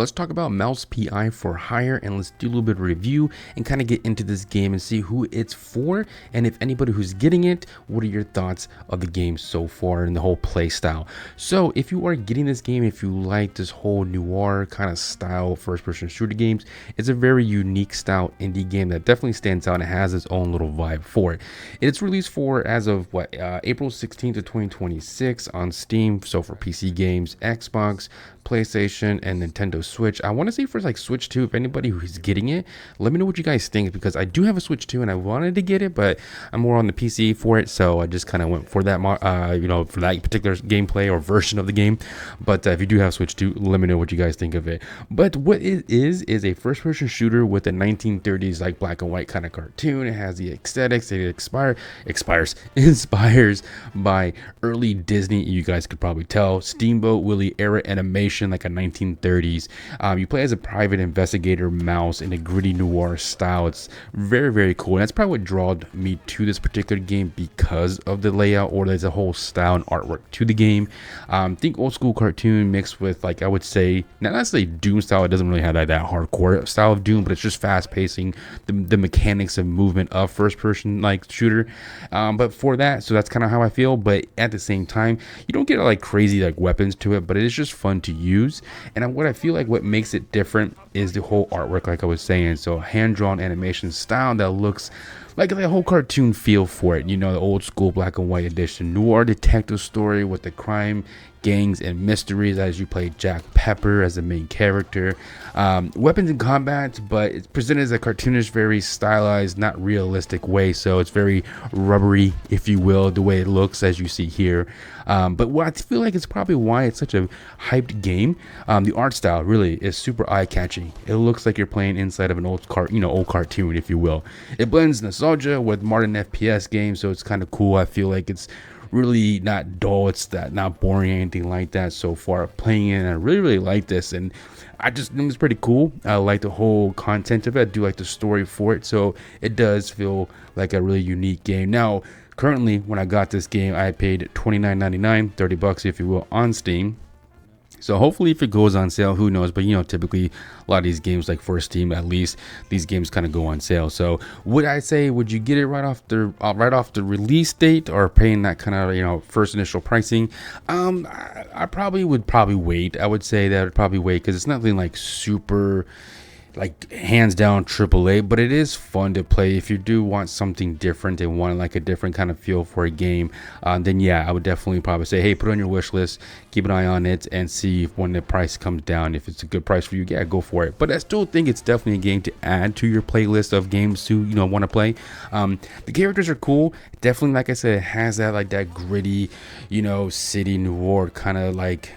let's talk about Mouse P.I For Hire, and let's do a little bit of review and kind of get into this game and see who it's for, and if anybody who's getting it, what are your thoughts of the game so far and the whole play style. So if you are getting this game, if you like this whole noir kind of style first-person shooter games, it's a very unique style indie game that definitely stands out and has its own little vibe for it. It's released for as of April 16th of 2026 on Steam, so for PC games, Xbox, PlayStation, and Nintendo Switch. I want to say for like Switch 2, if anybody who's getting it, let me know what you guys think, because I do have a Switch 2 and I wanted to get it, but I'm more on the PC for it, so I just kind of went for that for that particular gameplay or version of the game. But if you do have Switch 2, let me know what you guys think of it. But what it is a first-person shooter with a 1930s like black and white kind of cartoon. It has the aesthetics. It inspires by early Disney, you guys could probably tell, Steamboat Willie era animation, like a 1930s. You play as a private investigator mouse in a gritty noir style. It's very, very cool, and that's probably what drew me to this particular game, because of the layout, or there's a whole style and artwork to the game. Think old school cartoon mixed with, like, I would say, not necessarily Doom style. It doesn't really have that hardcore style of Doom, but it's just fast pacing, the mechanics of movement of first person like shooter. But for that, so that's kind of how I feel. But at the same time, you don't get like crazy like weapons to it, but it is just fun to use. And what I feel like what makes it different is the whole artwork, like I was saying. So hand-drawn animation style that looks like the whole cartoon feel for it, you know, the old school black and white edition noir detective story with the crime, gangs, and mysteries as you play Jack Pepper as the main character. Weapons in combat, but it's presented as a cartoonish, very stylized, not realistic way, so it's very rubbery, if you will, the way it looks as you see here. But what I feel like it's probably why it's such a hyped game, the art style really is super eye-catching. It looks like you're playing inside of an old cartoon, if you will. It blends nostalgia with modern FPS games, so it's kind of cool. I feel like it's really not dull, it's not boring or anything like that so far playing it, and I really like this, and I just think it's pretty cool. I like the whole content of it. I do like the story for it, so it does feel like a really unique game. Now currently, when I got this game, I paid $29.99, $30 if you will, on Steam. So hopefully if it goes on sale, who knows, but you know, typically a lot of these games, like for Steam at least, these games kind of go on sale. So would I say, would you get it right off the release date, or paying that kind of, you know, first initial pricing? I probably would wait. I would say that I would probably wait, because it's nothing like super like hands down AAA, but it is fun to play. If you do want something different and want like a different kind of feel for a game, then yeah, I would definitely probably say, hey, put it on your wish list, keep an eye on it, and see if when the price comes down, if it's a good price for you, yeah, go for it. But I still think it's definitely a game to add to your playlist of games to, you know, want to play. The characters are cool, definitely. Like I said, it has that like that gritty, you know, city noir kind of like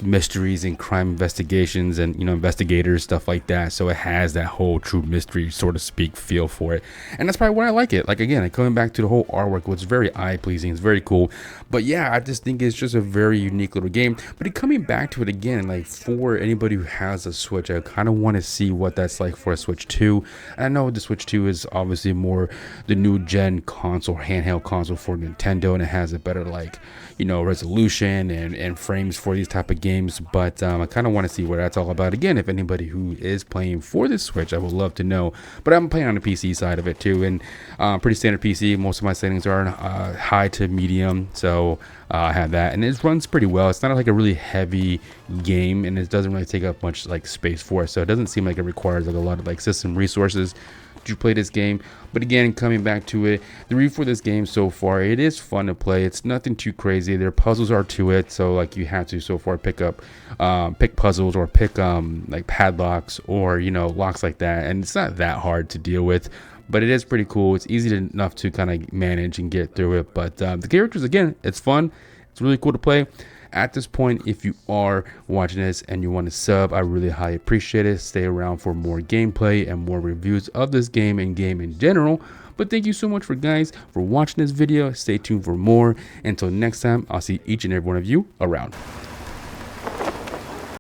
mysteries and crime investigations, and you know, investigators, stuff like that. So it has that whole true mystery, so to speak, feel for it, and that's probably why I like it. Like again, coming back to the whole artwork, it's very eye pleasing, it's very cool. But yeah, I just think it's just a very unique little game. But coming back to it again, like for anybody who has a Switch, I kind of want to see what that's like for a Switch 2. And I know the Switch 2 is obviously more the new gen console, handheld console for Nintendo, and it has a better, like, you know, resolution and frames for these type of games. But I kind of want to see what that's all about. Again, if anybody who is playing for the Switch, I would love to know. But I'm playing on the PC side of it too, and pretty standard PC. Most of my settings are high to medium, so I have that, and it runs pretty well. It's not like a really heavy game, and it doesn't really take up much like space for it, so it doesn't seem like it requires like a lot of like system resources to play this game. But again, coming back to it, the review for this game so far, it is fun to play. It's nothing too crazy. Their puzzles are to it, so like you have to so far pick puzzles, or pick like padlocks, or you know, locks like that, and it's not that hard to deal with. But it is pretty cool. It's easy enough to kind of manage and get through it. But the characters, again, it's fun. It's really cool to play. At this point, if you are watching this and you want to sub, I really highly appreciate it. Stay around for more gameplay and more reviews of this game and game in general. But thank you so much for watching this video. Stay tuned for more. Until next time, I'll see each and every one of you around.